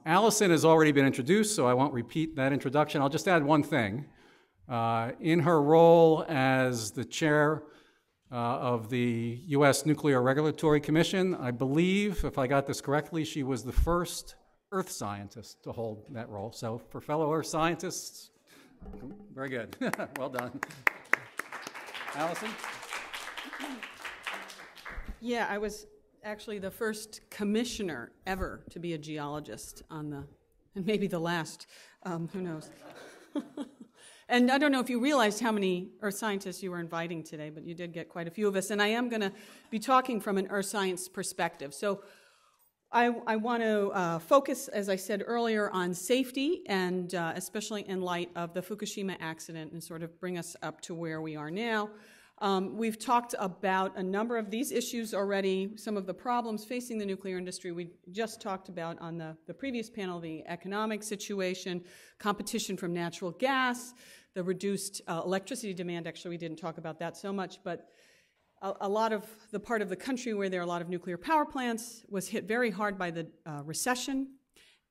Allison has already been introduced, so I won't repeat that introduction. I'll just add one thing. In her role as the chair of the U.S. Nuclear Regulatory Commission, I believe, if I got this correctly, she was the first Earth scientist to hold that role. So for fellow Earth scientists, very good. Well done. Allison? Yeah, I was actually the first commissioner ever to be a geologist on the, and maybe the last, who knows. And I don't know if you realized how many earth scientists you were inviting today, but you did get quite a few of us. And I am going to be talking from an earth science perspective. So I want to focus, as I said earlier, on safety, and especially in light of the Fukushima accident, and sort of bring us up to where we are now. We've talked about a number of these issues already, some of the problems facing the nuclear industry. We just talked about on the previous panel the economic situation, competition from natural gas, the reduced electricity demand. Actually, we didn't talk about that so much, but a lot of the part of the country where there are a lot of nuclear power plants was hit very hard by the recession,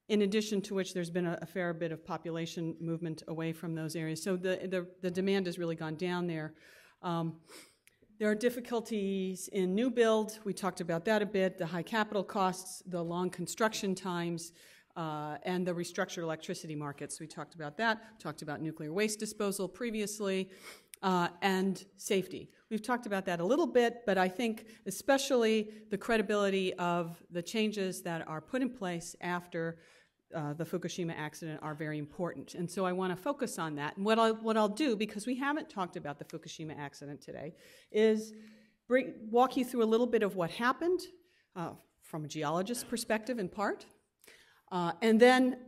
in addition to which there's been a fair bit of population movement away from those areas. So the demand has really gone down there. There are difficulties in new build. We talked about that a bit, the high capital costs, the long construction times, and the restructured electricity markets. We talked about that. We talked about nuclear waste disposal previously, and safety. We've talked about that a little bit, but I think especially the credibility of the changes that are put in place after the Fukushima accident are very important. And so I want to focus on that. And what I'll do, because we haven't talked about the Fukushima accident today, is walk you through a little bit of what happened from a geologist's perspective in part, and then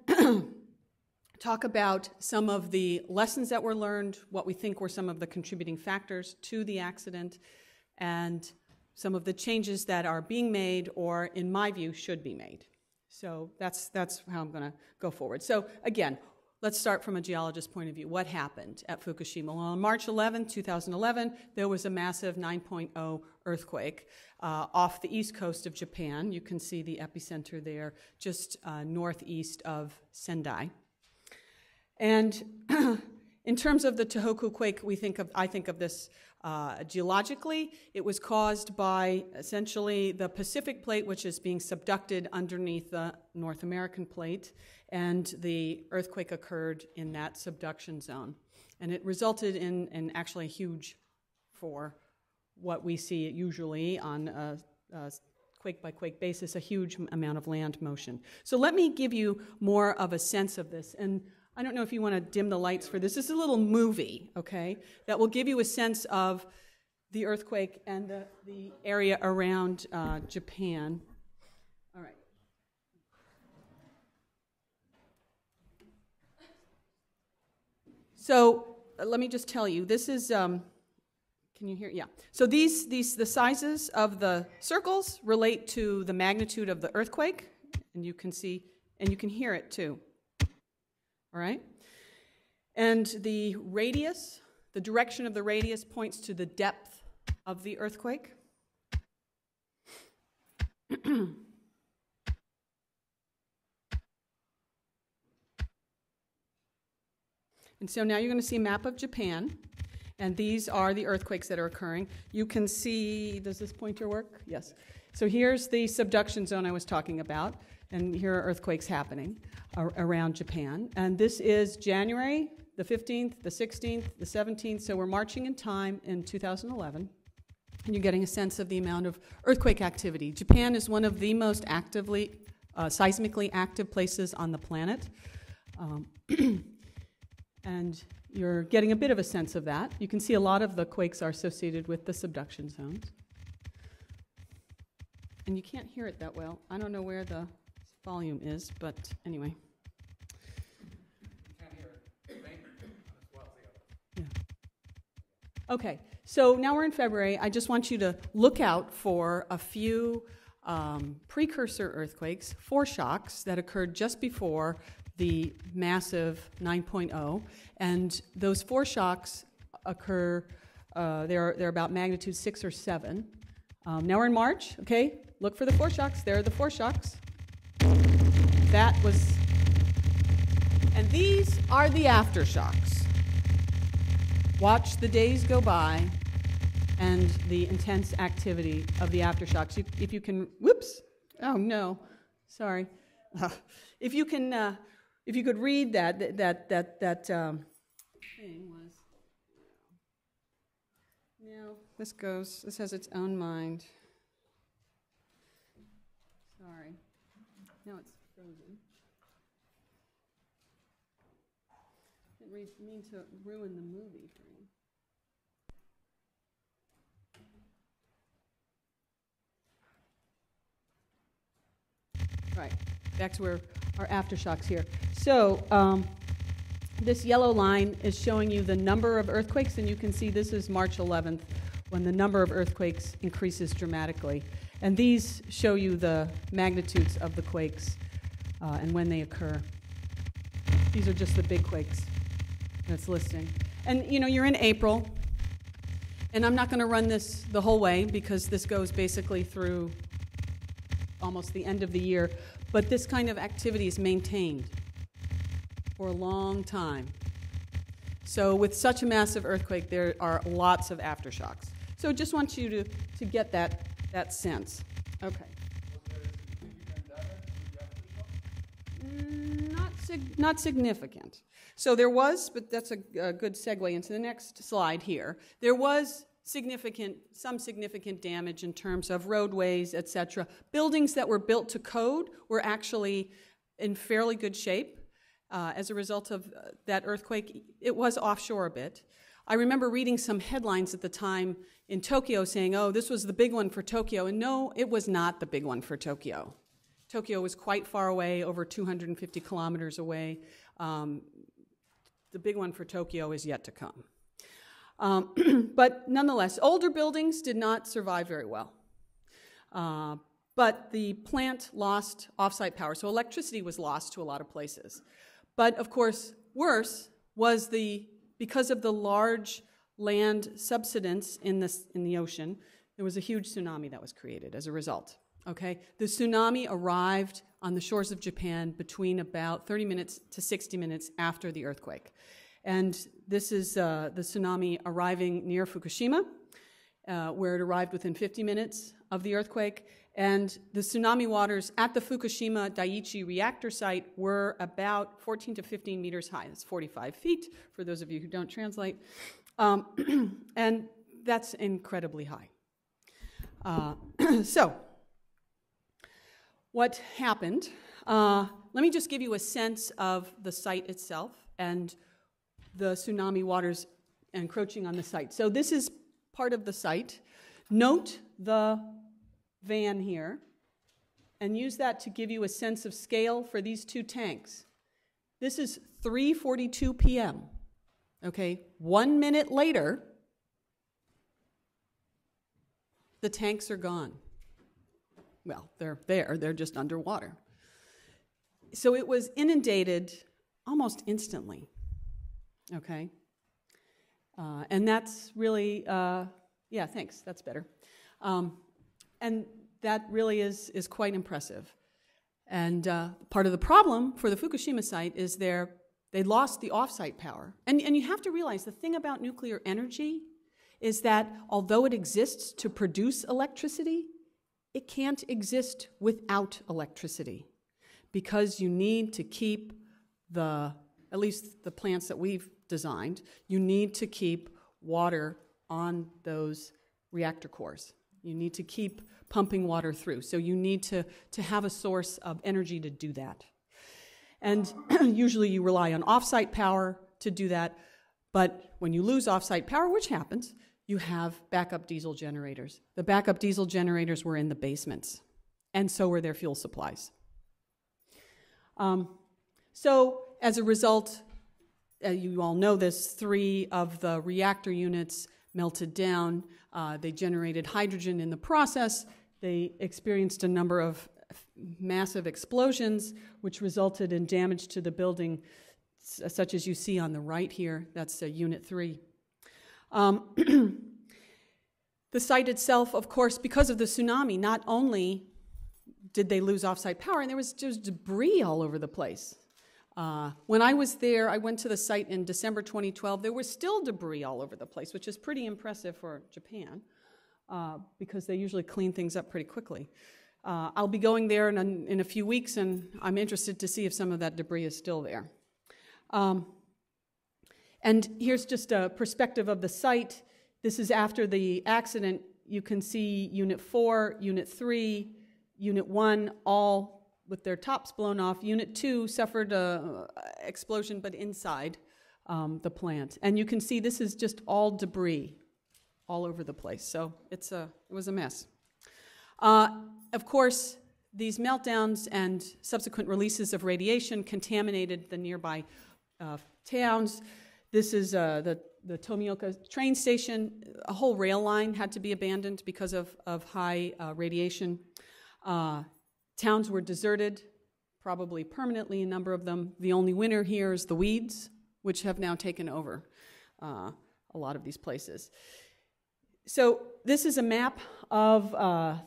talk about some of the lessons that were learned, what we think were some of the contributing factors to the accident, and some of the changes that are being made or, in my view, should be made. So that's how I'm going to go forward. So again, let's start from a geologist's point of view. What happened at Fukushima? Well, on March 11, 2011, there was a massive 9.0 earthquake off the east coast of Japan. You can see the epicenter there, just northeast of Sendai. And in terms of the Tohoku quake, I think of this geologically. It was caused by essentially the Pacific plate, which is being subducted underneath the North American plate, and the earthquake occurred in that subduction zone. And it resulted in actually huge, for what we see usually on a quake-by-quake basis, a huge amount of land motion. So let me give you more of a sense of this. And I don't know if you want to dim the lights for this. This is a little movie, okay, that will give you a sense of the earthquake and the area around Japan. All right. So let me just tell you, this is, can you hear? Yeah. So the sizes of the circles relate to the magnitude of the earthquake, and you can see, and you can hear it too. All right? And the radius, the direction of the radius points to the depth of the earthquake. And so now you're going to see a map of Japan, and these are the earthquakes that are occurring. You can see, does this pointer work? Yes. So here's the subduction zone I was talking about, and here are earthquakes happening around Japan. And this is January the 15th, the 16th, the 17th, so we're marching in time in 2011, and you're getting a sense of the amount of earthquake activity. Japan is one of the most seismically active places on the planet, and you're getting a bit of a sense of that. You can see a lot of the quakes are associated with the subduction zones. And you can't hear it that well. I don't know where the volume is, but anyway. You can't hear it. As well as the other. Yeah. Okay, so now we're in February. I just want you to look out for a few precursor earthquakes, foreshocks that occurred just before the massive 9.0, and those foreshocks occur, they're about magnitude 6 or 7. Now we're in March, okay? Look for the foreshocks. There are the foreshocks. that was, and these are the aftershocks. Watch the days go by and the intense activity of the aftershocks. If you can, whoops, oh no, sorry. If you can, if you could read that thing was, no, this has its own mind. Sorry, now it's frozen. Didn't mean to ruin the movie for you. Right, back to where our aftershocks here. So this yellow line is showing you the number of earthquakes, and you can see this is March 11th when the number of earthquakes increases dramatically. And these show you the magnitudes of the quakes and when they occur. These are just the big quakes that's listing. And you know, you're in April, and I'm not going to run this the whole way because this goes basically through almost the end of the year, but this kind of activity is maintained for a long time. So with such a massive earthquake, there are lots of aftershocks. So just want you to get that sense. Okay. Not significant. So there was, but that's a good segue into the next slide here. There was some significant damage in terms of roadways, etc. Buildings that were built to code were actually in fairly good shape as a result of that earthquake. It was offshore a bit. I remember reading some headlines at the time in Tokyo saying, oh, this was the big one for Tokyo. And no, it was not the big one for Tokyo. Tokyo was quite far away, over 250 kilometers away. The big one for Tokyo is yet to come. But nonetheless, older buildings did not survive very well. But the plant lost off-site power, so electricity was lost to a lot of places. But of course, worse was because of the large land subsidence in the ocean, there was a huge tsunami that was created as a result. Okay, the tsunami arrived on the shores of Japan between about 30 minutes to 60 minutes after the earthquake. And this is the tsunami arriving near Fukushima, where it arrived within 50 minutes of the earthquake. And the tsunami waters at the Fukushima Dai'ichi reactor site were about 14 to 15 meters high. That's 45 feet, for those of you who don't translate. And that's incredibly high. So, what happened? Let me just give you a sense of the site itself and the tsunami waters encroaching on the site. So this is part of the site. Note the van here and use that to give you a sense of scale for these two tanks. This is 3:42 p.m. Okay, 1 minute later, the tanks are gone. Well, they're there, they're just underwater. So it was inundated almost instantly, okay? And that's really, yeah, thanks, that's better. And that really is quite impressive. And part of the problem for the Fukushima site is they lost the off-site power. And you have to realize the thing about nuclear energy is that although it exists to produce electricity, it can't exist without electricity because you need to keep at least the plants that we've designed, you need to keep water on those reactor cores. You need to keep pumping water through. So you need to have a source of energy to do that. And usually you rely on off-site power to do that, but when you lose off-site power, which happens, you have backup diesel generators. The backup diesel generators were in the basements, and so were their fuel supplies. So as a result, you all know this, 3 of the reactor units melted down. They generated hydrogen in the process. They experienced a number of massive explosions, which resulted in damage to the building, such as you see on the right here. That's Unit 3. The site itself, of course, because of the tsunami, not only did they lose off-site power? And there was just debris all over the place. When I was there, I went to the site in December 2012. There was still debris all over the place, which is pretty impressive for Japan, because they usually clean things up pretty quickly. I'll be going there in a few weeks, and I'm interested to see if some of that debris is still there. And here's just a perspective of the site. This is after the accident. You can see Unit 4, Unit 3, Unit 1, all with their tops blown off. Unit 2 suffered an explosion, but inside the plant. And you can see this is just all debris all over the place. So it was a mess. Of course, these meltdowns and subsequent releases of radiation contaminated the nearby towns. This is the Tomioka train station. A whole rail line had to be abandoned because of high radiation. Towns were deserted, probably permanently, a number of them. The only winner here is the weeds, which have now taken over a lot of these places. So this is a map of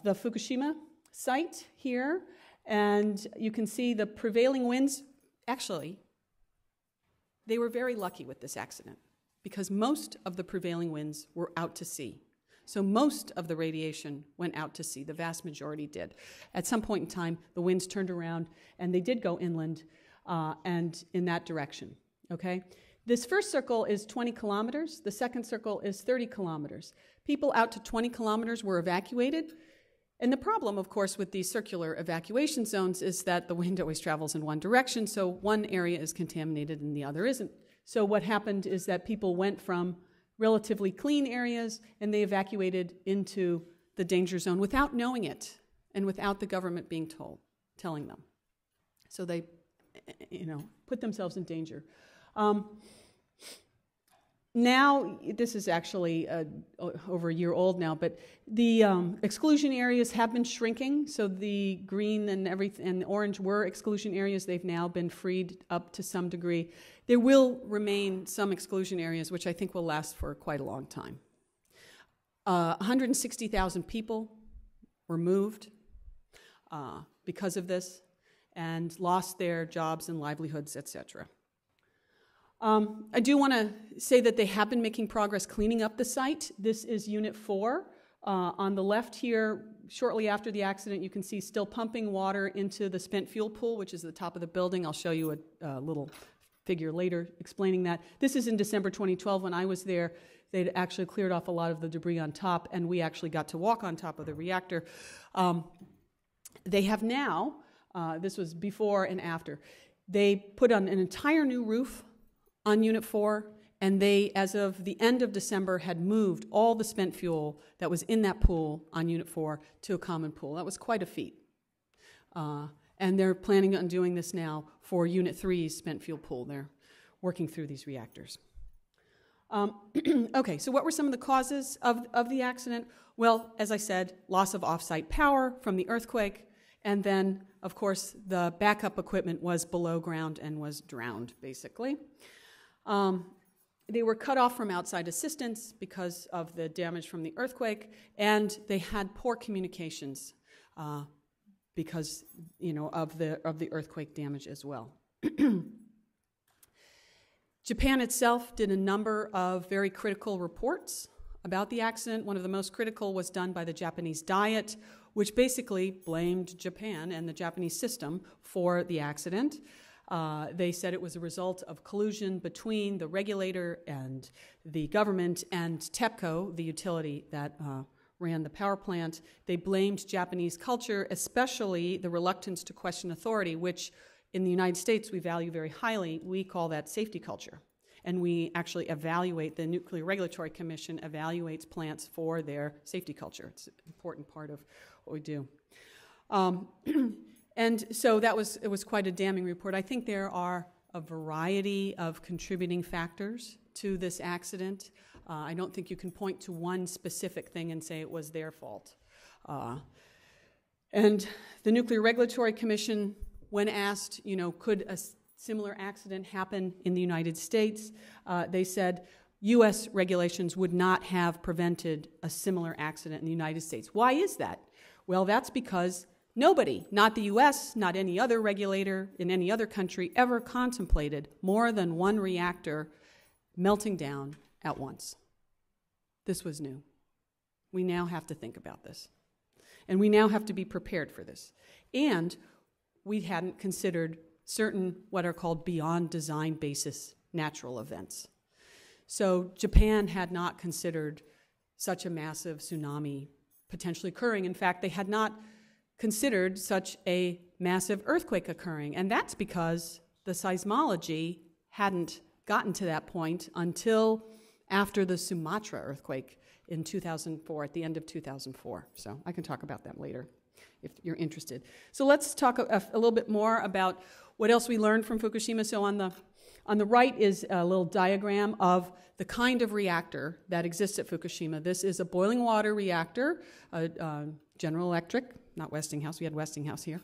the Fukushima site here, and you can see the prevailing winds. Actually, they were very lucky with this accident because most of the prevailing winds were out to sea. So most of the radiation went out to sea. The vast majority did. At some point in time, the winds turned around, and they did go inland and in that direction, okay? This first circle is 20 kilometers. The second circle is 30 kilometers. People out to 20 kilometers were evacuated. And the problem, of course, with these circular evacuation zones is that the wind always travels in one direction, so one area is contaminated and the other isn't. So what happened is that people went from relatively clean areas, and they evacuated into the danger zone without knowing it and without the government being telling them. So they, put themselves in danger. Now, this is actually over a year old now, but the exclusion areas have been shrinking. So the green and the orange were exclusion areas. They've now been freed up to some degree. There will remain some exclusion areas, which I think will last for quite a long time. 160,000 people were moved because of this and lost their jobs and livelihoods, etc. I do want to say that they have been making progress cleaning up the site. This is Unit 4. On the left here, shortly after the accident, you can see still pumping water into the spent fuel pool, which is the top of the building. I'll show you a little figure later explaining that. This is in December 2012 when I was there. They'd actually cleared off a lot of the debris on top, and we actually got to walk on top of the reactor. They have now, this was before and after, they put on an entire new roof on Unit 4, and they, as of the end of December, had moved all the spent fuel that was in that pool on Unit 4 to a common pool. That was quite a feat. And they're planning on doing this now for Unit 3's spent fuel pool. They're working through these reactors. Okay, so what were some of the causes of the accident? Well, as I said, loss of off-site power from the earthquake, and then, of course, the backup equipment was below ground and was drowned, basically. They were cut off from outside assistance because of the damage from the earthquake, and they had poor communications because, of the earthquake damage as well. Japan itself did a number of very critical reports about the accident. One of the most critical was done by the Japanese Diet, which basically blamed Japan and the Japanese system for the accident. They said it was a result of collusion between the regulator and the government and TEPCO, the utility that ran the power plant. They blamed Japanese culture, especially the reluctance to question authority, which in the United States we value very highly. We call that safety culture. And we actually evaluate, the Nuclear Regulatory Commission evaluates plants for their safety culture. It's an important part of what we do. And so it was quite a damning report. I think there are a variety of contributing factors to this accident. I don't think you can point to one specific thing and say it was their fault. And the Nuclear Regulatory Commission, when asked, could a similar accident happen in the United States, they said U.S. regulations would not have prevented a similar accident in the United States. Why is that? Well, that's because Nobody, not the US, not any other regulator in any other country, ever contemplated more than one reactor melting down at once. This was new. We now have to think about this. And we now have to be prepared for this. And we hadn't considered certain what are called beyond design basis natural events. So Japan had not considered such a massive tsunami potentially occurring. In fact, they had not considered such a massive earthquake occurring. And that's because the seismology hadn't gotten to that point until after the Sumatra earthquake in 2004, at the end of 2004. So I can talk about that later if you're interested. So let's talk a little bit more about what else we learned from Fukushima. So on the right is a little diagram of the kind of reactor that exists at Fukushima. This is a boiling water reactor, General Electric, not Westinghouse, we had Westinghouse here.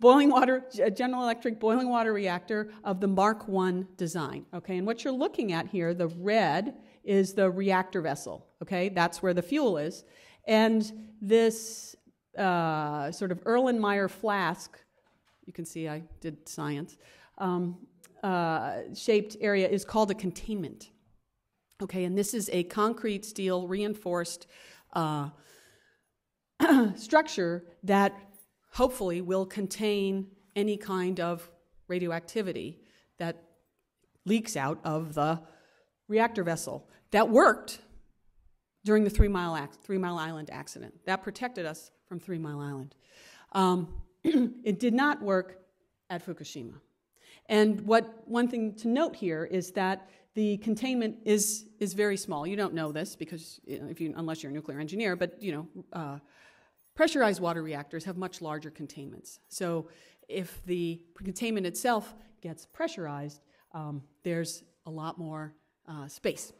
General Electric boiling water reactor of the Mark I design, okay? And what you're looking at here, the red, is the reactor vessel, okay? That's where the fuel is. And this sort of Erlenmeyer flask, you can see I did science, shaped area is called a containment, okay? And this is a concrete steel reinforced structure that hopefully will contain any kind of radioactivity that leaks out of the reactor vessel. That worked during the 3 Mile Island accident. That protected us from 3 Mile Island. It did not work at Fukushima. And one thing to note here is that the containment is very small. You don't know this because unless you're a nuclear engineer, but pressurized water reactors have much larger containments. So if the containment itself gets pressurized, there's a lot more space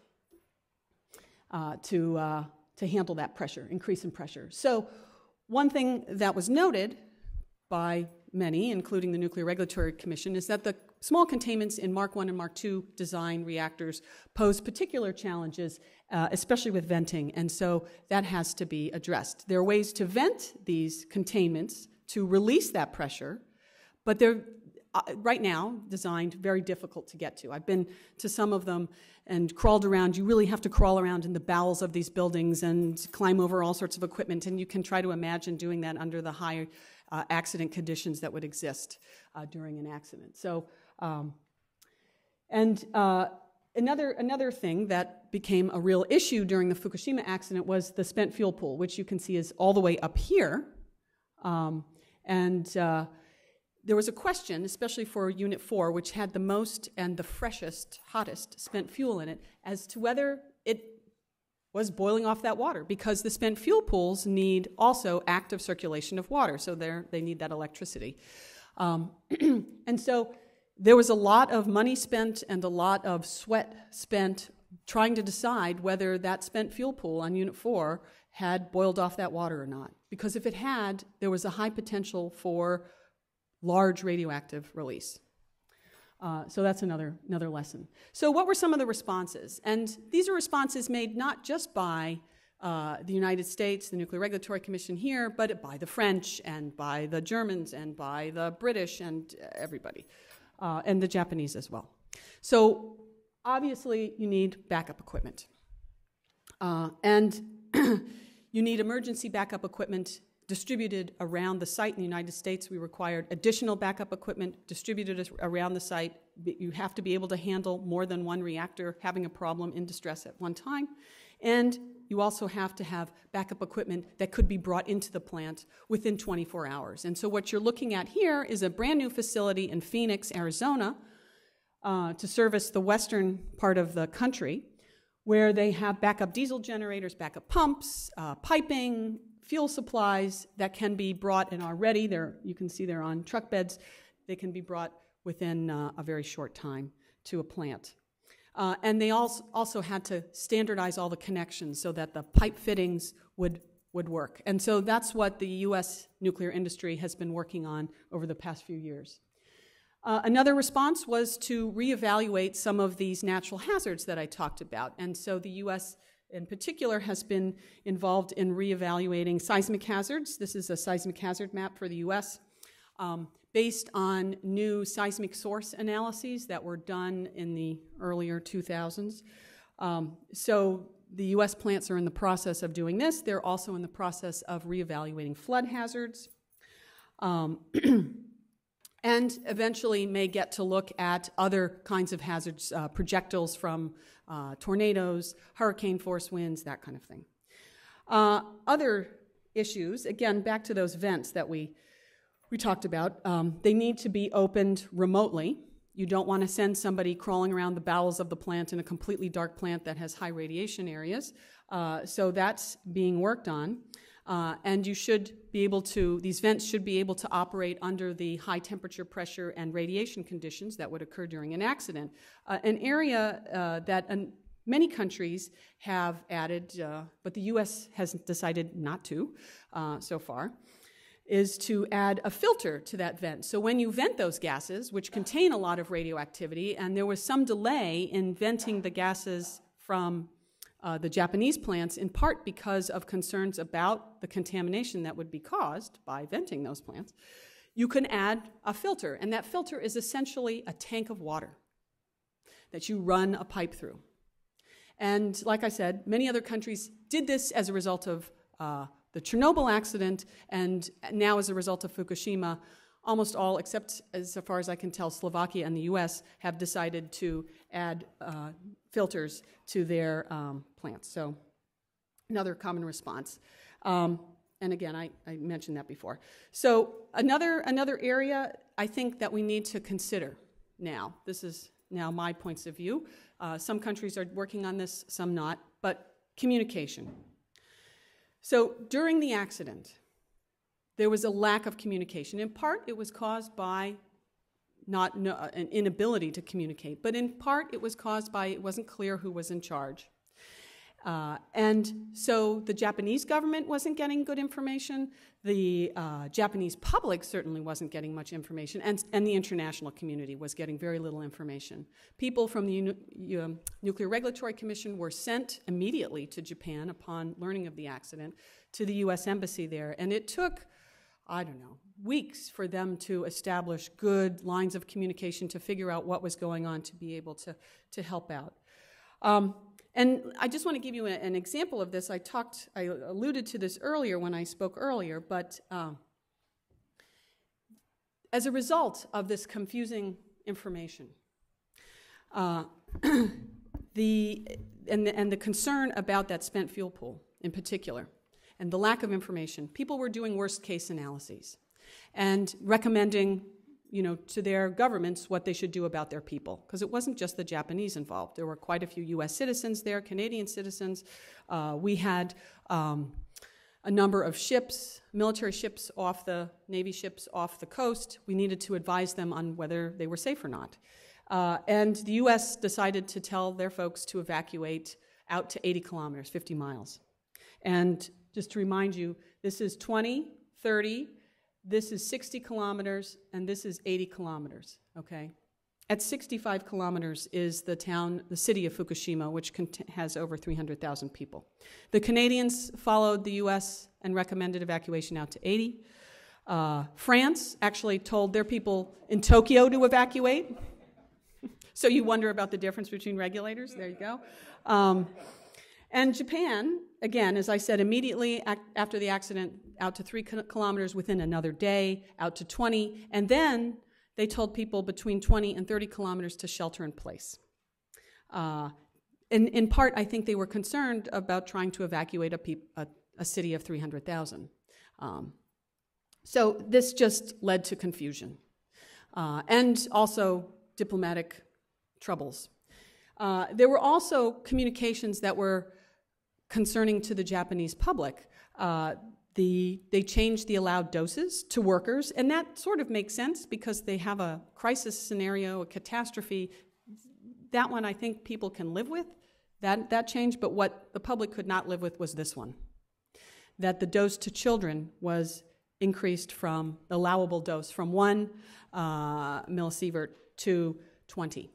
to handle that pressure, increase in pressure. So one thing that was noted by many, including the Nuclear Regulatory Commission, is that the small containments in Mark I and Mark II design reactors pose particular challenges, especially with venting, and so that has to be addressed. There are ways to vent these containments to release that pressure, but they're right now designed very difficult to get to. I've been to some of them and crawled around. You really have to crawl around in the bowels of these buildings and climb over all sorts of equipment, and you can try to imagine doing that under the high accident conditions that would exist during an accident. So, another thing that became a real issue during the Fukushima accident was the spent fuel pool, which you can see is all the way up here. There was a question, especially for Unit 4, which had the most and the freshest, hottest spent fuel in it, as to whether it was boiling off that water, because the spent fuel pools need also active circulation of water, so they need that electricity. And so there was a lot of money spent and a lot of sweat spent trying to decide whether that spent fuel pool on Unit 4 had boiled off that water or not. Because if it had, there was a high potential for large radioactive release. So that's another lesson. So what were some of the responses? And these are responses made not just by the United States, the Nuclear Regulatory Commission here, but by the French and by the Germans and by the British and everybody, and the Japanese as well. So obviously you need backup equipment. And you need emergency backup equipment distributed around the site. In the United States, we required additional backup equipment distributed around the site. You have to be able to handle more than one reactor having a problem in distress at one time. And you also have to have backup equipment that could be brought into the plant within 24 hours. And so what you're looking at here is a brand new facility in Phoenix, Arizona, to service the western part of the country, where they have backup diesel generators, backup pumps, piping, fuel supplies that can be brought and are ready. You can see they're on truck beds. They can be brought within a very short time to a plant. And they also had to standardize all the connections so that the pipe fittings would work. And so that's what the U.S. nuclear industry has been working on over the past few years. Another response was to reevaluate some of these natural hazards that I talked about. And so the U.S. in particular has been involved in reevaluating seismic hazards. This is a seismic hazard map for the US, based on new seismic source analyses that were done in the earlier 2000s. So the US plants are in the process of doing this. They're also in the process of reevaluating flood hazards. And eventually may get to look at other kinds of hazards, projectiles from tornadoes, hurricane force winds, that kind of thing. Other issues, again, back to those vents that we talked about, they need to be opened remotely. You don't want to send somebody crawling around the bowels of the plant in a completely dark plant that has high radiation areas. So that's being worked on. And you should be able to, these vents should be able to operate under the high temperature, pressure, and radiation conditions that would occur during an accident. An area that many countries have added, but the US has decided not to so far, is to add a filter to that vent. So when you vent those gases, which contain a lot of radioactivity, and there was some delay in venting the gases from the Japanese plants, in part because of concerns about the contamination that would be caused by venting those plants, you can add a filter. And that filter is essentially a tank of water that you run a pipe through. And like I said, many other countries did this as a result of the Chernobyl accident, and now as a result of Fukushima. Almost all, except as far as I can tell, Slovakia and the US have decided to add filters to their plants. So another common response. And again, I mentioned that before. So another area I think that we need to consider now, this is now my points of view. Some countries are working on this, some not, but communication. So during the accident, there was a lack of communication. In part, it was caused by an inability to communicate, but in part, it was caused by it wasn't clear who was in charge. And so the Japanese government wasn't getting good information, the Japanese public certainly wasn't getting much information, and the international community was getting very little information. People from the Nuclear Regulatory Commission were sent immediately to Japan upon learning of the accident to the US Embassy there, and it took, I don't know, weeks for them to establish good lines of communication to figure out what was going on to be able to help out. And I just want to give you an example of this. I alluded to this earlier when I spoke earlier, but as a result of this confusing information, the concern about that spent fuel pool in particular, and the lack of information, people were doing worst case analyses and recommending, to their governments what they should do about their people. Because it wasn't just the Japanese involved. There were quite a few US citizens there, Canadian citizens. We had a number of ships, military ships Navy ships off the coast. We needed to advise them on whether they were safe or not. And the US decided to tell their folks to evacuate out to 80 kilometers, 50 miles. And just to remind you, this is 20, 30, this is 60 kilometers, and this is 80 kilometers, okay? At 65 kilometers is the city of Fukushima, which has over 300,000 people. The Canadians followed the US and recommended evacuation out to 80. France actually told their people in Tokyo to evacuate. So you wonder about the difference between regulators, there you go. And Japan, again, as I said, immediately after the accident, out to 3 kilometers within another day, out to 20, and then they told people between 20 and 30 kilometers to shelter in place. In part, I think they were concerned about trying to evacuate a city of 300,000. So this just led to confusion and also diplomatic troubles. There were also communications that were concerning to the Japanese public. They changed the allowed doses to workers, and that sort of makes sense because they have a crisis scenario, a catastrophe. That one I think people can live with, that change, but what the public could not live with was this one, that the dose to children was increased from allowable dose from 1 millisievert to 20.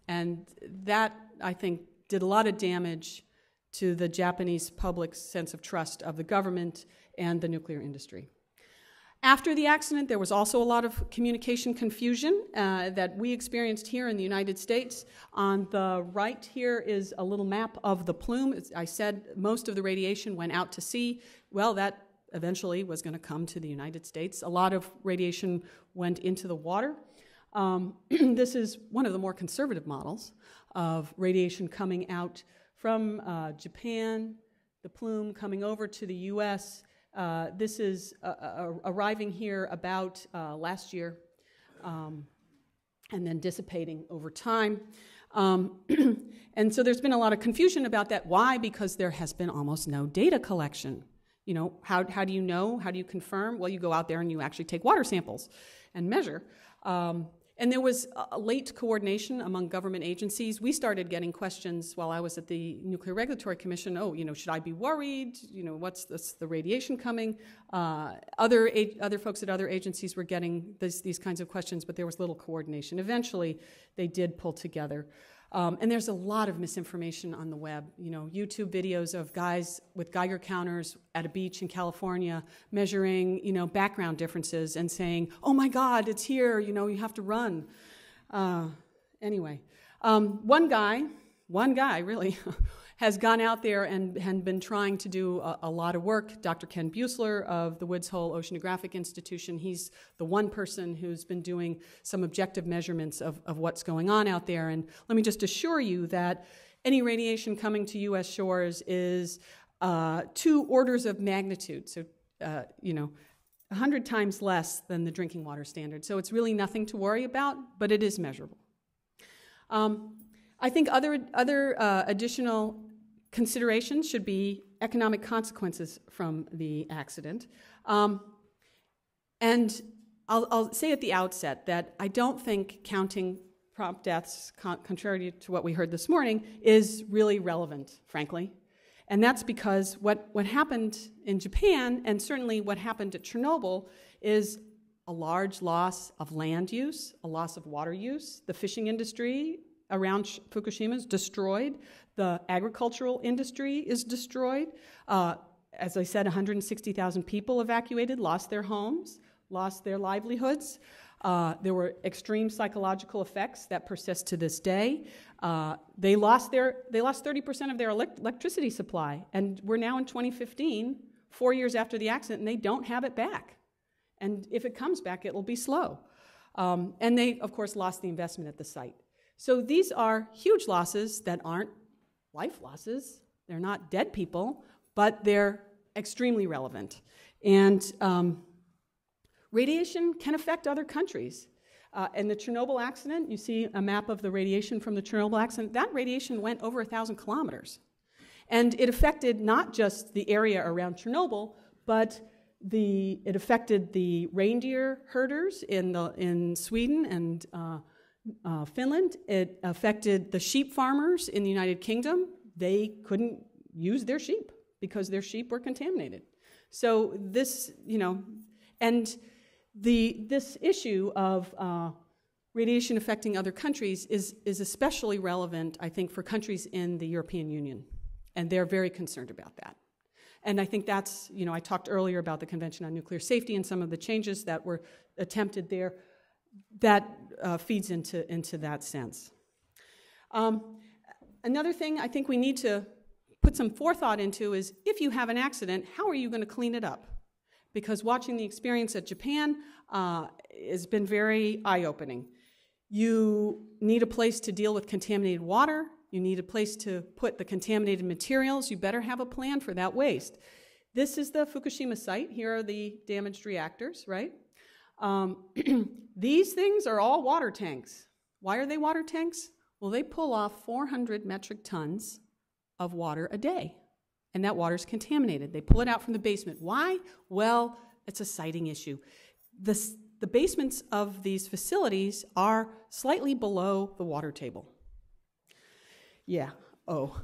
And that, I think, did a lot of damage to the Japanese public's sense of trust of the government and the nuclear industry. After the accident, there was also a lot of communication confusion that we experienced here in the United States. On the right here is a little map of the plume. As I said, most of the radiation went out to sea. Well, that eventually was going to come to the United States. A lot of radiation went into the water. This is one of the more conservative models of radiation coming out from Japan, the plume coming over to the US. This is arriving here about last year and then dissipating over time. And so there's been a lot of confusion about that. Why? Because there has been almost no data collection. You know, how do you know? How do you confirm? Well, you go out there and you actually take water samples and measure. And there was a late coordination among government agencies. We started getting questions while I was at the Nuclear Regulatory Commission. Oh, you know, should I be worried? You know, what's the radiation coming? Other folks at other agencies were getting these kinds of questions, but there was little coordination. Eventually, they did pull together. And there's a lot of misinformation on the web. You know, YouTube videos of guys with Geiger counters at a beach in California measuring, you know, background differences and saying, oh my God, it's here, you know, you have to run. Anyway, one guy really has gone out there and been trying to do a lot of work. Dr. Ken Buesler of the Woods Hole Oceanographic Institution, he's the one person who's been doing some objective measurements of what's going on out there. And let me just assure you that any radiation coming to U.S. shores is 2 orders of magnitude, so, you know, 100 times less than the drinking water standard. So it's really nothing to worry about, but it is measurable. I think other additional considerations should be economic consequences from the accident. And I'll say at the outset that I don't think counting prompt deaths, contrary to what we heard this morning, is really relevant, frankly. And that's because what happened in Japan, and certainly what happened at Chernobyl, is a large loss of land use, a loss of water use. The fishing industry around Fukushima is destroyed. The agricultural industry is destroyed. As I said, 160,000 people evacuated, lost their homes, lost their livelihoods. There were extreme psychological effects that persist to this day. They lost 30% of their electricity supply, and we're now in 2015, 4 years after the accident, and they don't have it back. And if it comes back, it'll be slow. And they, of course, lost the investment at the site. So these are huge losses that aren't life losses. They're not dead people, but they're extremely relevant. And radiation can affect other countries. In the Chernobyl accident, you see a map of the radiation from the Chernobyl accident. That radiation went over 1,000 kilometers. And it affected not just the area around Chernobyl, but it affected the reindeer herders in Sweden and Finland. It affected the sheep farmers in the United Kingdom. They couldn't use their sheep because their sheep were contaminated. So this, you know, and this issue of radiation affecting other countries is especially relevant, I think, for countries in the European Union. And they're very concerned about that. And I think that's, you know, I talked earlier about the Convention on Nuclear Safety and some of the changes that were attempted there. That feeds into that sense. Another thing I think we need to put some forethought into is if you have an accident, how are you going to clean it up? Because watching the experience at Japan has been very eye-opening. You need a place to deal with contaminated water. You need a place to put the contaminated materials. You better have a plan for that waste. This is the Fukushima site. Here are the damaged reactors, right? These things are all water tanks. Why are they water tanks? Well, they pull off 400 metric tons of water a day, and that water's contaminated. They pull it out from the basement. Why? Well, it's a siting issue. The basements of these facilities are slightly below the water table. Yeah, oh.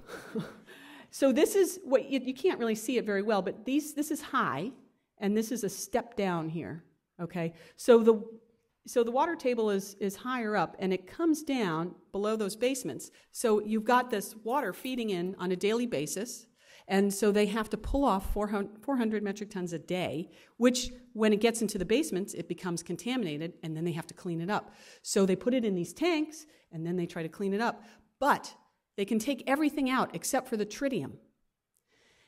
So this is, what you can't really see it very well, but this is high, and this is a step down here. Okay, so so the water table is higher up, and it comes down below those basements. So you've got this water feeding in on a daily basis, and so they have to pull off 400 metric tons a day, which, when it gets into the basements, it becomes contaminated, and then they have to clean it up. So they put it in these tanks, and then they try to clean it up. But they can take everything out except for the tritium.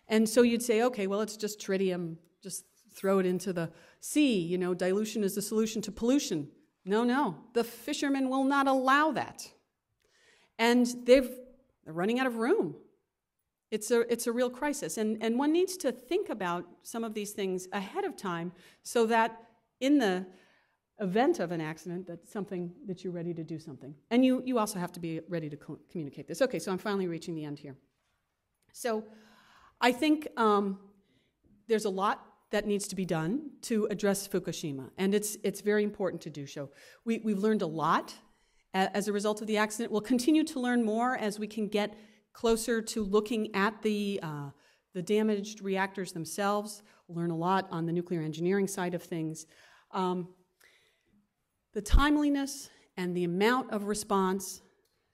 And so you'd say, okay, well, it's just tritium, just throw it into the sea, you know, dilution is the solution to pollution. No, the fishermen will not allow that. And they're running out of room. It's a real crisis. And one needs to think about some of these things ahead of time so that in the event of an accident, that's something that you're ready to do something. And you also have to be ready to communicate this. Okay, so I'm finally reaching the end here. So I think there's a lot that needs to be done to address Fukushima, and it's very important to do so. We've learned a lot as a result of the accident. We'll continue to learn more as we can get closer to looking at the damaged reactors themselves. We'll learn a lot on the nuclear engineering side of things. The timeliness and the amount of response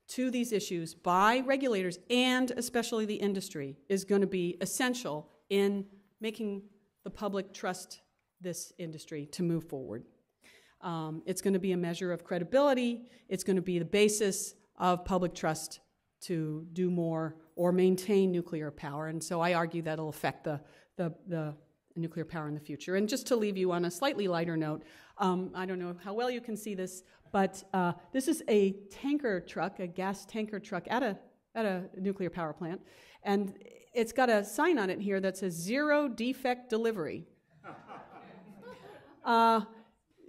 to these issues by regulators and especially the industry is going to be essential in making the public trust this industry to move forward. It's going to be a measure of credibility. It's going to be the basis of public trust to do more or maintain nuclear power. And so I argue that'll affect the nuclear power in the future. And just to leave you on a slightly lighter note, I don't know how well you can see this, but this is a tanker truck, a gas tanker truck at a nuclear power plant. And it's got a sign on it here that says zero defect delivery.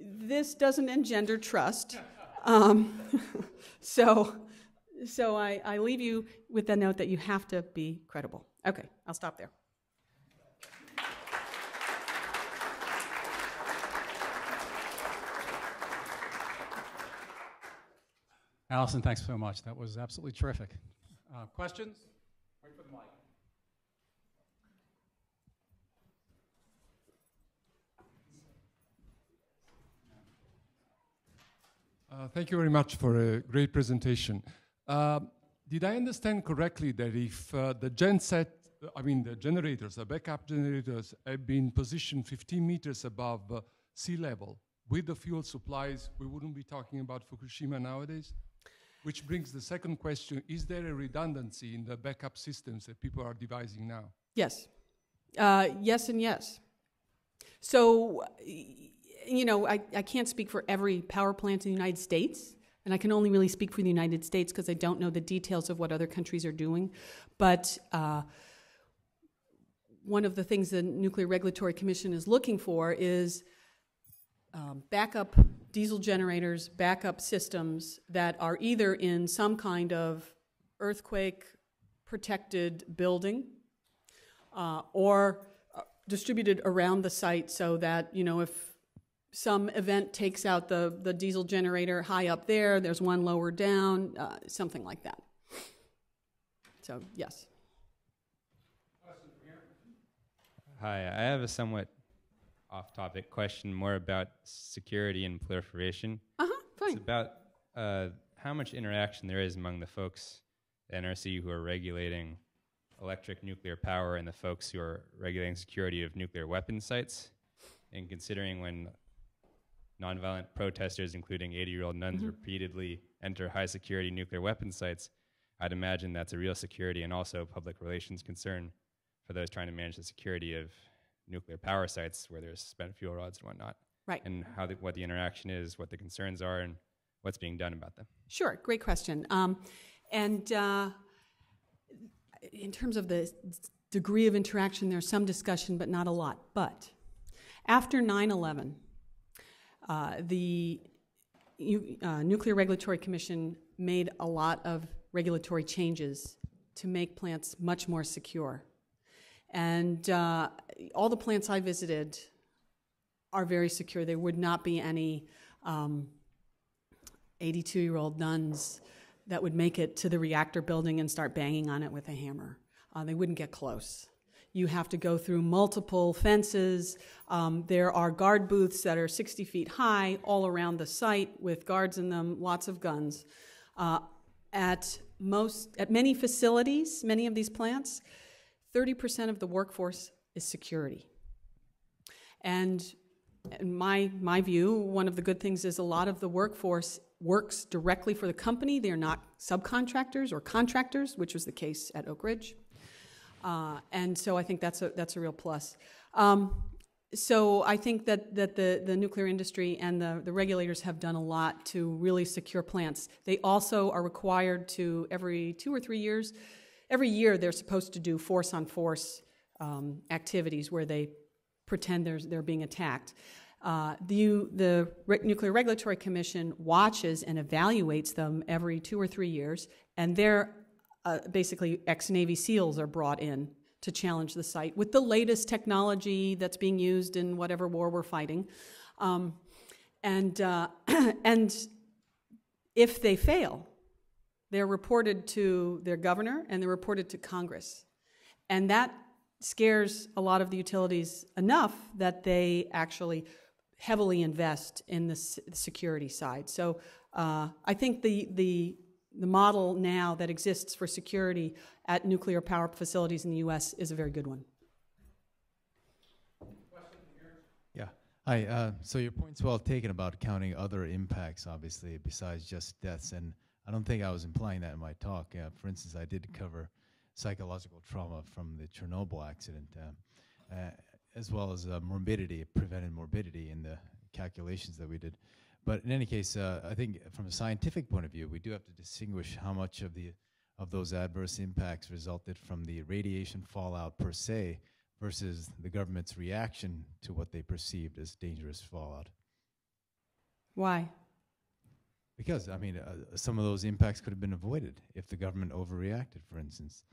This doesn't engender trust. So I leave you with the note that you have to be credible. Okay, I'll stop there. Allison, thanks so much. That was absolutely terrific. Questions? Wait for the mic. Thank you very much for a great presentation. Did I understand correctly that if the generators, the backup generators, have been positioned 15 meters above sea level, with the fuel supplies, we wouldn't be talking about Fukushima nowadays? Which brings the second question, is there a redundancy in the backup systems that people are devising now? Yes. Yes and yes. So, you know, I can't speak for every power plant in the United States, and I can only really speak for the United States because I don't know the details of what other countries are doing. But one of the things the Nuclear Regulatory Commission is looking for is backup diesel generators, backup systems that are either in some kind of earthquake-protected building or distributed around the site so that, you know, if some event takes out the diesel generator high up there, there's one lower down, something like that. So, yes. Hi, I have a somewhat off-topic question, more about security and proliferation. Fine. It's about how much interaction there is among the folks at NRC who are regulating electric nuclear power and the folks who are regulating security of nuclear weapon sites, and considering when nonviolent protesters, including 80-year-old nuns, repeatedly enter high-security nuclear weapon sites, I'd imagine that's a real security and also public relations concern for those trying to manage the security of nuclear power sites where there's spent fuel rods and whatnot. Right. And how what the interaction is, what the concerns are, and what's being done about them. Sure, great question. In terms of the degree of interaction, there's some discussion, but not a lot. But after 9/11, the Nuclear Regulatory Commission made a lot of regulatory changes to make plants much more secure. And all the plants I visited are very secure. There would not be any 82-year-old nuns that would make it to the reactor building and start banging on it with a hammer. They wouldn't get close. You have to go through multiple fences. There are guard booths that are 60 feet high all around the site with guards in them, lots of guns. At many facilities, many of these plants, 30% of the workforce is security. And in my view, one of the good things is a lot of the workforce works directly for the company. They are not subcontractors or contractors, which was the case at Oak Ridge. And so I think that's a real plus. So I think that the nuclear industry and the regulators have done a lot to really secure plants. They also are required to, every 2 or 3 years, every year they're supposed to do force-on-force activities where they pretend they're being attacked. The Nuclear Regulatory Commission watches and evaluates them every 2 or 3 years, and they're basically ex-Navy SEALs are brought in to challenge the site with the latest technology that's being used in whatever war we're fighting. And if they fail, they're reported to their governor and they're reported to Congress. And that scares a lot of the utilities enough that they actually heavily invest in the security side. So I think the model now that exists for security at nuclear power facilities in the U.S. is a very good one. Yeah. Hi. So your point's well taken about counting other impacts, obviously, besides just deaths. And I don't think I was implying that in my talk. For instance, I did cover psychological trauma from the Chernobyl accident, as well as morbidity, prevented morbidity in the calculations that we did. But in any case, I think from a scientific point of view, we do have to distinguish how much of those adverse impacts resulted from the radiation fallout per se versus the government's reaction to what they perceived as dangerous fallout. Why? Because, I mean, some of those impacts could have been avoided if the government overreacted, for instance.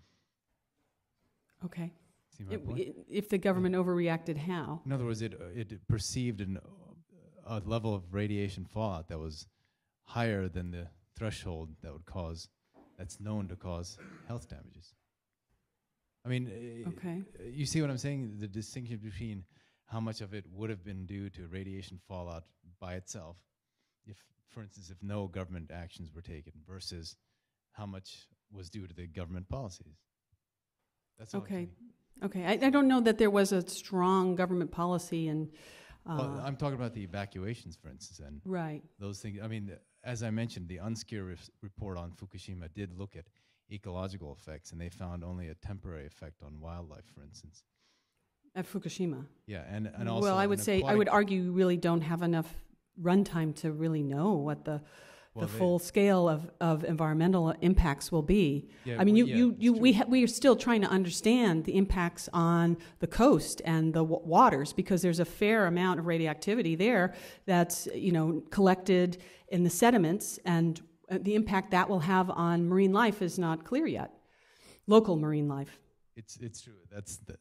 Okay. See my point? If the government overreacted, how? In other words, it perceived a level of radiation fallout that was higher than the threshold that's known to cause health damages. I mean, okay. You see what I'm saying? The distinction between how much of it would have been due to radiation fallout by itself, if, for instance, if no government actions were taken, versus how much was due to the government policies. That's all. Okay. Okay. I don't know that there was a strong government policy and. Well, I'm talking about the evacuations, for instance, and right. Those things. I mean, as I mentioned, the UNSCEAR report on Fukushima did look at ecological effects, and they found only a temporary effect on wildlife, for instance. At Fukushima. Yeah, and also. Well, I would argue you really don't have enough runtime to really know what the full scale of environmental impacts will be. Yeah, I mean, we are still trying to understand the impacts on the coast and the waters, because there's a fair amount of radioactivity there that's collected in the sediments, and the impact that will have on marine life is not clear yet. Local marine life. It's true. That's the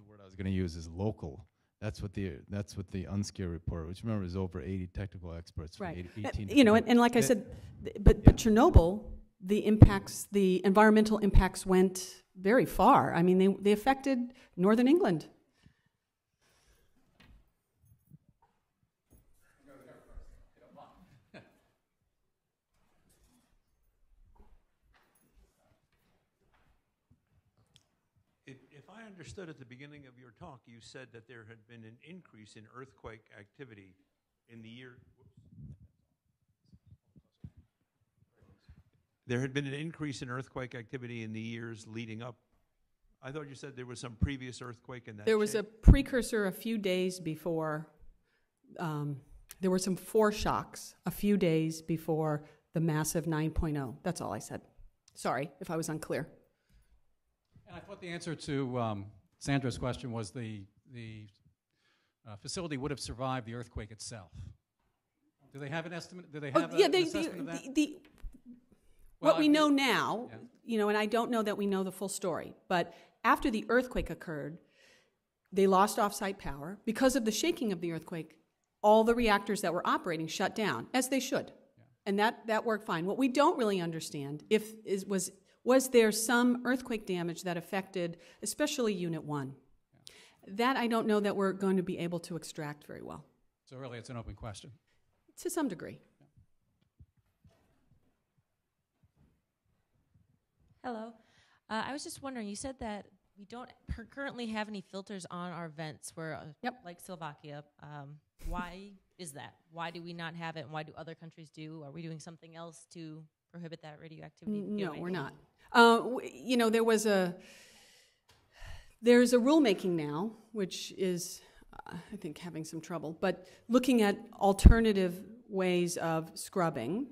word I was going to use, is local. That's what the UNSCEAR report, which remember is over 80 technical experts from right. 18. And like I said, but Chernobyl, the environmental impacts went very far. I mean, they affected northern England. If I understood at the beginning of your talk, you said that there had been an increase in earthquake activity in the year. There had been an increase in earthquake activity in the years leading up. I thought you said there was some previous earthquake in that. There was a precursor a few days before. There were some foreshocks a few days before the massive 9.0. That's all I said. Sorry if I was unclear. And I thought the answer to Sandra's question was the facility would have survived the earthquake itself. Do they have an estimate? Do they have an assessment of that? What we know now, and I don't know that we know the full story, but after the earthquake occurred, they lost off-site power. Because of the shaking of the earthquake, all the reactors that were operating shut down, as they should. Yeah. And that worked fine. What we don't really understand was there some earthquake damage that affected especially Unit 1? That I don't know that we're going to be able to extract very well. So really, it's an open question. To some degree. Hello. I was just wondering, you said that we don't currently have any filters on our vents where, like Slovakia. Why is that? Why do we not have it, and why do other countries do? Are we doing something else to prohibit that radioactivity? No, we're not. You know, there's a rulemaking now, which is, I think, having some trouble, but looking at alternative ways of scrubbing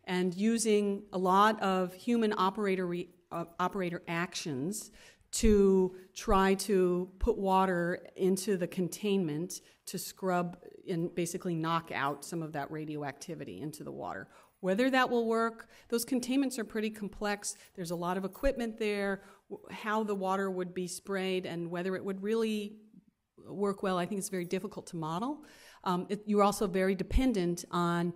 and using a lot of human operator actions to try to put water into the containment to scrub and basically knock out some of that radioactivity into the water. Whether that will work, those containments are pretty complex. There's a lot of equipment there, how the water would be sprayed and whether it would really work well, I think it's very difficult to model. You're also very dependent on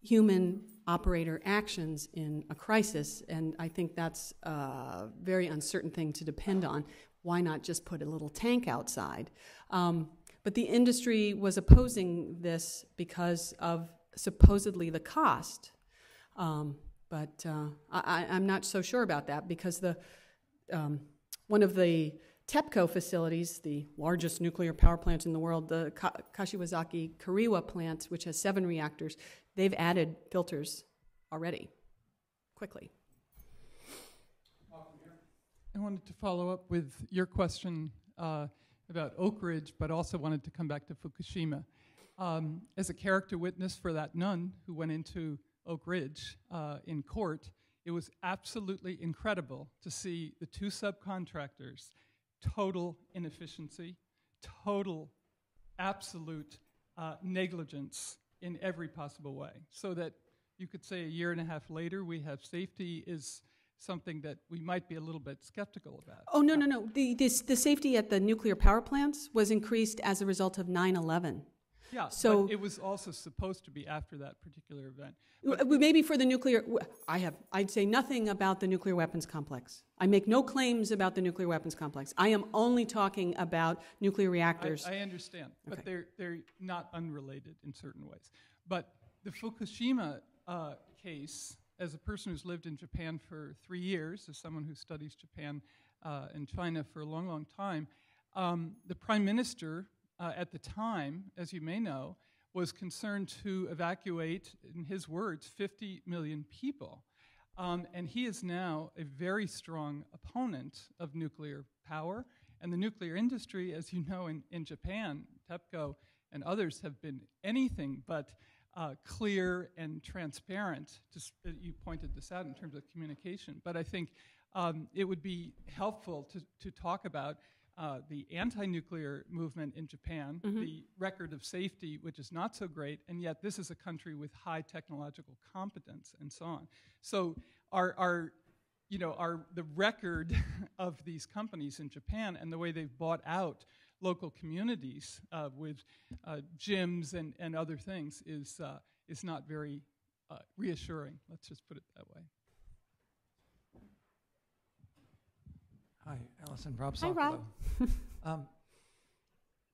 human operator actions in a crisis, and I think that's a very uncertain thing to depend on. Why not just put a little tank outside? But the industry was opposing this because of supposedly the cost. But I'm not so sure about that because one of the TEPCO facilities, the largest nuclear power plant in the world, the Kashiwazaki Kariwa plant, which has 7 reactors, they've added filters already, quickly. I wanted to follow up with your question about Oak Ridge, but also wanted to come back to Fukushima. As a character witness for that nun who went into Oak Ridge in court, it was absolutely incredible to see the 2 subcontractors, total inefficiency, total absolute negligence in every possible way. So that you could say a year and a half later we have safety is something that we might be a little bit skeptical about. Oh, no. The safety at the nuclear power plants was increased as a result of 9/11. Yeah, so but it was also supposed to be after that particular event. Maybe for the nuclear, I'd say nothing about the nuclear weapons complex. I make no claims about the nuclear weapons complex. I am only talking about nuclear reactors. I understand, but Okay. they're not unrelated in certain ways. But the Fukushima case, as a person who's lived in Japan for 3 years, as someone who studies Japan and China for a long, long time, the Prime Minister at the time, as you may know, was concerned to evacuate, in his words, 50 million people. And he is now a very strong opponent of nuclear power. And the nuclear industry, as you know, in Japan, TEPCO and others have been anything but clear and transparent. You pointed this out in terms of communication. But I think it would be helpful to talk about the anti-nuclear movement in Japan, the record of safety, which is not so great, and yet this is a country with high technological competence and so on. So the record of these companies in Japan and the way they've bought out local communities with gyms and other things is not very reassuring. Let's just put it that way. Hi, Allison. Rob Hi, Rob.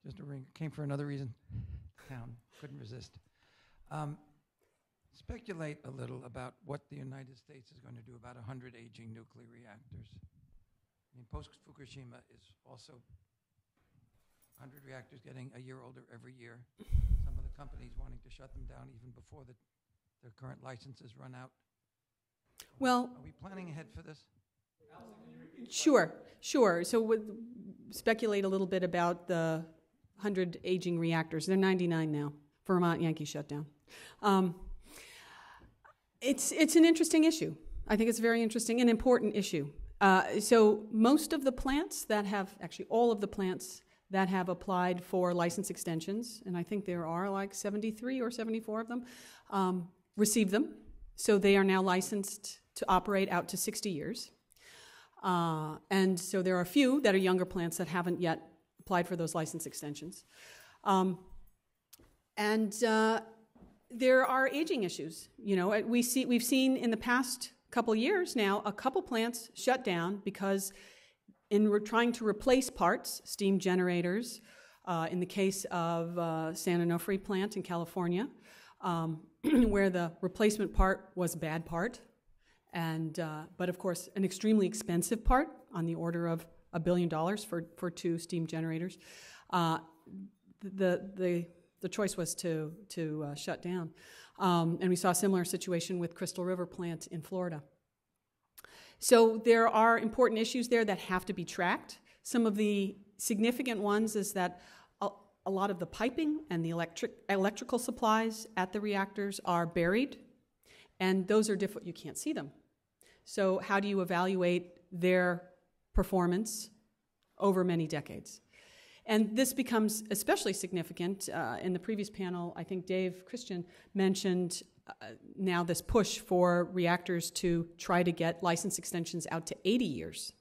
Just a ring. Came for another reason. Town. Couldn't resist. Speculate a little about what the United States is going to do about 100 aging nuclear reactors. I mean, post-Fukushima is also 100 reactors getting a year older every year. Some of the companies wanting to shut them down even before their current licenses run out. Well, are we planning ahead for this? Sure. So speculate a little bit about the 100 aging reactors. They're 99 now. Vermont Yankee shutdown. It's an interesting issue. I think it's a very interesting and important issue. So most of the plants that have, actually all of the plants that have applied for license extensions, and I think there are like 73 or 74 of them, received them. So they are now licensed to operate out to 60 years. And so there are a few that are younger plants that haven't yet applied for those license extensions. There are aging issues. You know, we've seen in the past couple years now a couple plants shut down because trying to replace parts, steam generators, in the case of San Onofre plant in California, where the replacement part was a bad part, but of course an extremely expensive part on the order of $1 billion for 2 steam generators. The choice was to shut down. And we saw a similar situation with Crystal River plant in Florida. So there are important issues there that have to be tracked. Some of the significant ones is that a lot of the piping and the electrical supplies at the reactors are buried, and those are difficult. You can't see them. So how do you evaluate their performance over many decades? And this becomes especially significant. In the previous panel, I think Dave Christian mentioned now this push for reactors to try to get license extensions out to 80 years.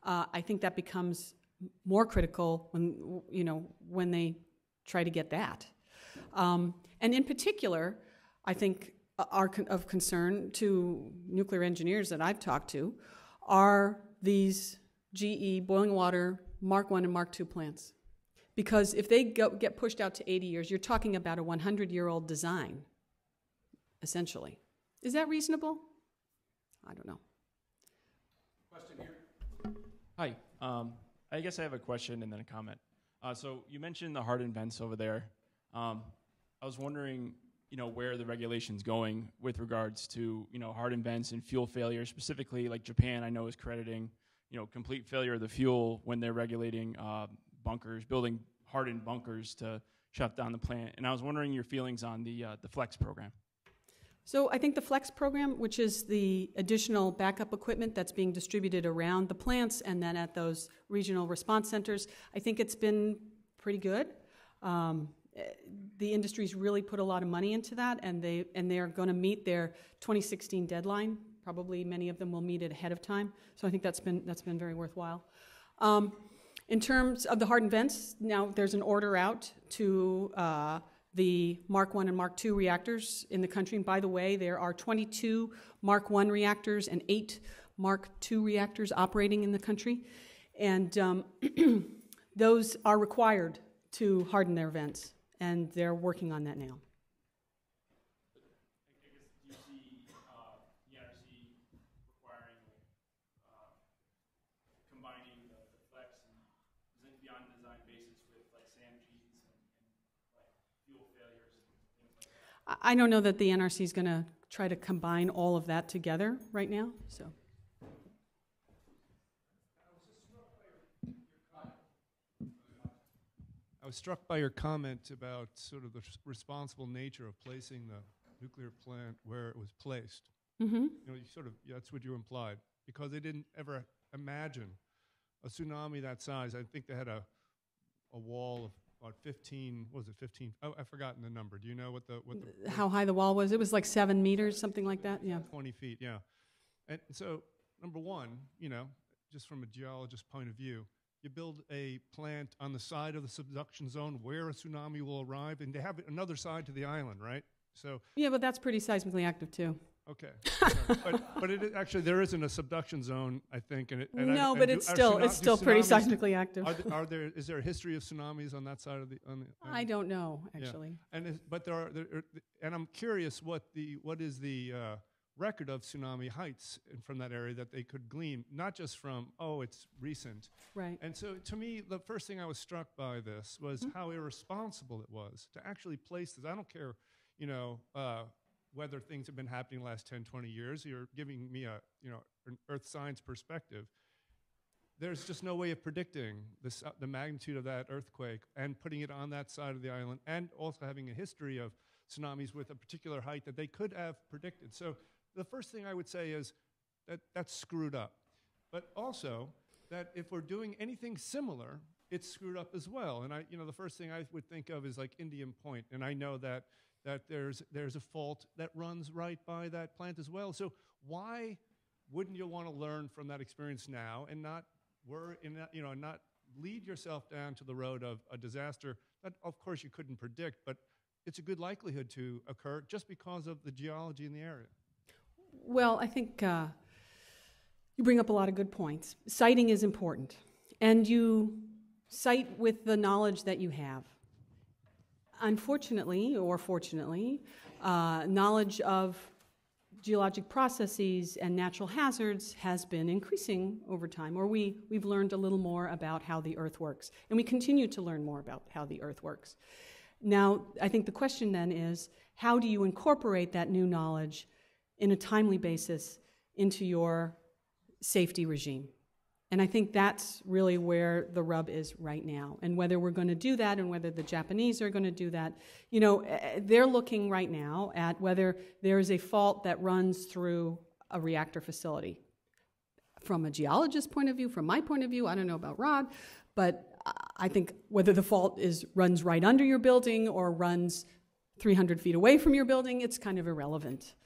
I think that becomes more critical when they try to get that. And in particular, I think are of concern to nuclear engineers that I've talked to are these GE boiling water Mark I and Mark II plants. Because if they get pushed out to 80 years, you're talking about a 100-year-old design, essentially. Is that reasonable? I don't know. Question here. Hi. I guess I have a question and then a comment. So you mentioned the hardened vents over there. I was wondering, where the regulation's going with regards to, hardened vents and fuel failure, specifically like Japan, I know is crediting, complete failure of the fuel when they're regulating bunkers, building hardened bunkers to shut down the plant. And I was wondering your feelings on the FLEX program. So I think the FLEX program, which is the additional backup equipment that's being distributed around the plants and then at those regional response centers, I think it's been pretty good. The industry's really put a lot of money into that, and they're going to meet their 2016 deadline. Probably many of them will meet it ahead of time. So I think that's been very worthwhile. In terms of the hardened vents, now there's an order out to the Mark I and Mark II reactors in the country. And by the way, there are 22 Mark I reactors and 8 Mark II reactors operating in the country. And those are required to harden their vents, and they're working on that now. I don't know that the NRC is going to try to combine all of that together right now. So. I was struck by your comment about sort of the responsible nature of placing the nuclear plant where it was placed. Mm-hmm. That's what you implied, because they didn't ever imagine a tsunami that size. I think they had a wall of about 15, what was it, 15? Oh, I've forgotten the number. Do you know what the how high the wall was? It was like 7 meters, something like that, yeah. 20 feet, yeah. And so, number one, just from a geologist point of view, you build a plant on the side of the subduction zone where a tsunami will arrive, and they have another side to the island, right? So yeah, but that's pretty seismically active too. Okay, but actually there isn't a subduction zone, I think. But it's still pretty seismically active. Is there a history of tsunamis on that side of the? I don't know actually. Yeah. But there are, and I'm curious what is the record of tsunami heights from that area that they could glean, not just from it's recent. Right. And so to me, the first thing I was struck by this was how irresponsible it was to actually place this. I don't care, whether things have been happening the last 10, 20 years. You're giving me an earth science perspective. There's just no way of predicting the magnitude of that earthquake and putting it on that side of the island, and also having a history of tsunamis with a particular height that they could have predicted. So the first thing I would say is that that's screwed up. But also that if we're doing anything similar, it's screwed up as well. And the first thing I would think of is like Indian Point, and I know that there's a fault that runs right by that plant as well. So why wouldn't you want to learn from that experience now and not not lead yourself down to the road of a disaster that, of course, you couldn't predict, but it's a good likelihood to occur just because of the geology in the area? Well, I think You bring up a lot of good points. Citing is important, and you cite with the knowledge that you have. Unfortunately, or fortunately, knowledge of geologic processes and natural hazards has been increasing over time, or we've learned a little more about how the Earth works, and we continue to learn more about how the Earth works. Now, I think the question then is, how do you incorporate that new knowledge in a timely basis into your safety regime? And I think that's really where the rub is right now. And whether we're going to do that and whether the Japanese are going to do that, you know, they're looking right now at whether there is a fault that runs through a reactor facility. From a geologist's point of view, from my point of view, I don't know about Rod, but I think whether the fault runs right under your building or runs 300 feet away from your building, it's kind of irrelevant.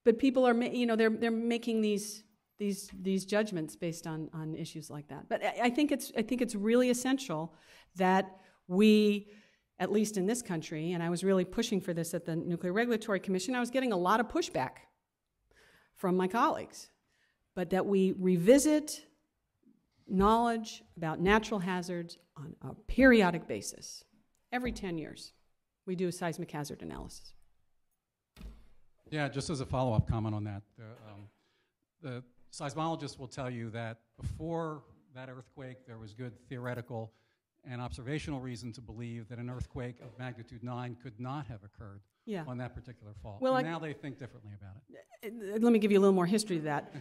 But people are, they're making these judgments based on issues like that. But I think it's really essential that we, at least in this country, and I was really pushing for this at the Nuclear Regulatory Commission, I was getting a lot of pushback from my colleagues, but that we revisit knowledge about natural hazards on a periodic basis. Every 10 years, we do a seismic hazard analysis. Yeah, just as a follow-up comment on that, the seismologists will tell you that before that earthquake, there was good theoretical and observational reason to believe that an earthquake of magnitude 9 could not have occurred on that particular fault. Well, and now they think differently about it. Let me give you a little more history to that.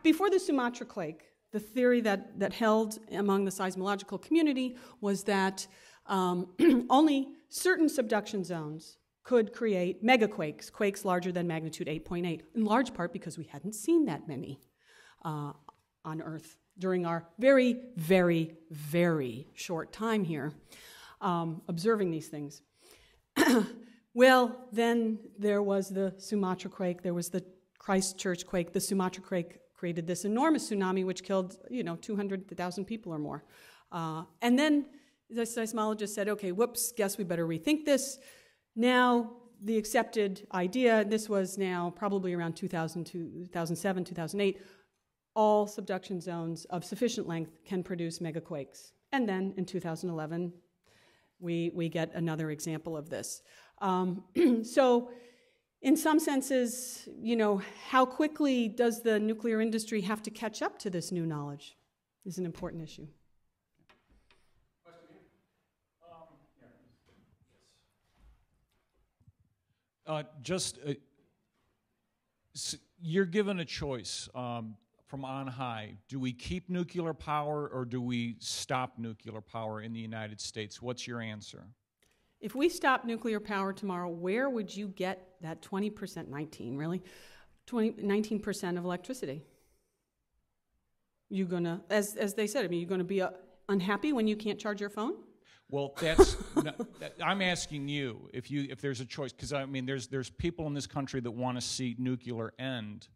Before the Sumatra quake, the theory that held among the seismological community was that only certain subduction zones could create megaquakes, quakes larger than magnitude 8.8, in large part because we hadn't seen that many on Earth during our very, very, very short time here observing these things. Well, then there was the Sumatra quake, there was the Christchurch quake. The Sumatra quake created this enormous tsunami which killed, 200,000 people or more. And then the seismologist said, okay, whoops, guess we better rethink this. Now, the accepted idea, this was now probably around 2007, 2008, all subduction zones of sufficient length can produce megaquakes. And then in 2011, we get another example of this. So in some senses, how quickly does the nuclear industry have to catch up to this new knowledge is an important issue. You're given a choice from on high. Do we keep nuclear power or do we stop nuclear power in the United States? What's your answer? If we stop nuclear power tomorrow, where would you get that 19% of electricity? You gonna, as they said, you're gonna be unhappy when you can't charge your phone? Well, I'm asking you if there's a choice, because there's people in this country that want to see nuclear end,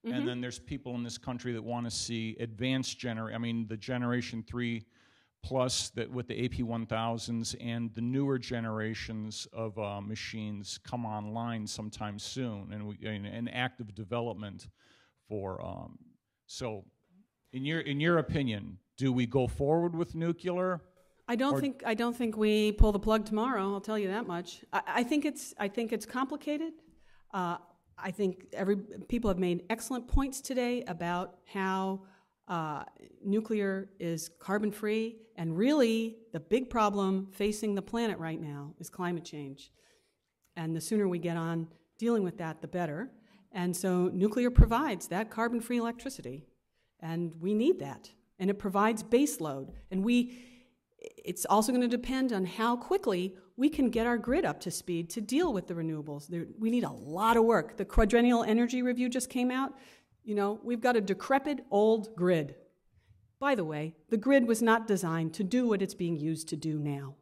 and then there's people in this country that want to see advanced the Generation 3 plus that with the AP1000s and the newer generations of machines come online sometime soon, and in active development for. So, in your opinion, do we go forward with nuclear? I don't think we pull the plug tomorrow. I'll tell you that much. I think it's complicated. I think people have made excellent points today about how nuclear is carbon-free, and really the big problem facing the planet right now is climate change. And the sooner we get on dealing with that, the better. And so nuclear provides that carbon-free electricity, and we need that. And it provides base load, and it's also going to depend on how quickly we can get our grid up to speed to deal with the renewables. We need a lot of work. The Quadrennial Energy Review just came out. We've got a decrepit old grid. By the way, the grid was not designed to do what it's being used to do now.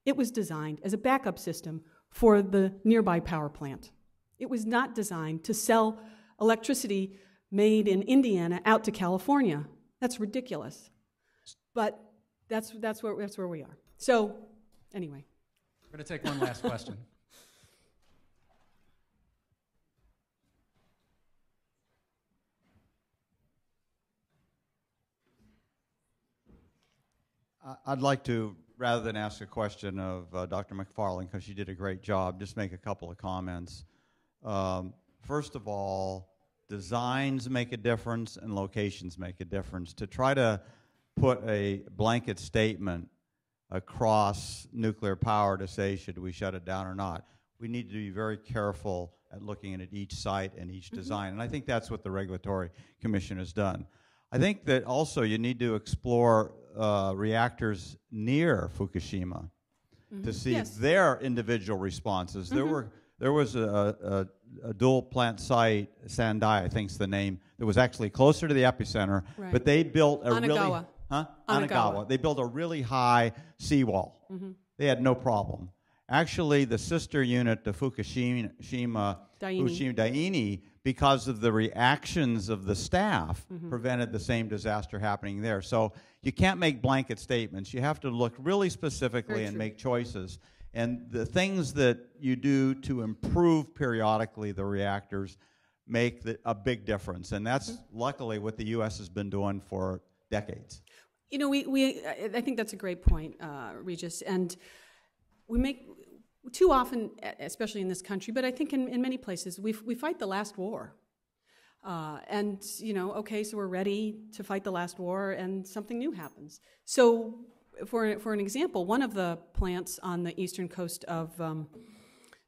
It was designed as a backup system for the nearby power plant. It was not designed to sell electricity made in Indiana out to California. That's ridiculous. But that's where we are. So, anyway. We're going to take one last question. I'd like to, rather than ask a question of Dr. MacFarlane, because she did a great job, just make a couple of comments. First of all, designs make a difference and locations make a difference. To try to put a blanket statement across nuclear power to say, should we shut it down or not, we need to be very careful at looking at each site and each design. And I think that's what the Regulatory Commission has done. I think that also you need to explore reactors near Fukushima to see their individual responses. There was a dual plant site, Sendai, I think's the name, that was actually closer to the epicenter, but they built a Anagawa. Anagawa. They built a really high seawall. They had no problem. Actually, the sister unit to Fukushima Daiichi, because of the reactions of the staff, prevented the same disaster happening there. So you can't make blanket statements. You have to look really specifically and make choices. And the things that you do to improve periodically the reactors make a big difference. And that's luckily what the U.S. has been doing for decades. You know, I think that's a great point, Regis. And we make, too often, especially in this country, but I think in many places, we fight the last war. And, you know, okay, so we're ready to fight the last war, and something new happens. So for an example, one of the plants on the eastern coast of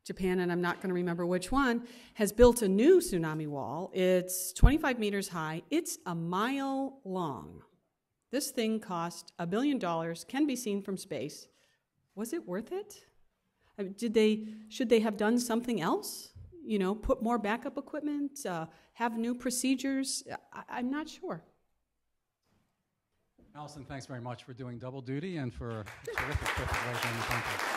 Japan, and I'm not going to remember which one, has built a new tsunami wall. It's 25 meters high. It's a mile long. This thing cost $1 billion, can be seen from space. Was it worth it? I mean, should they have done something else? You know, put more backup equipment, have new procedures? I'm not sure. Allison, thanks very much for doing double duty and for a terrific trip away from the country.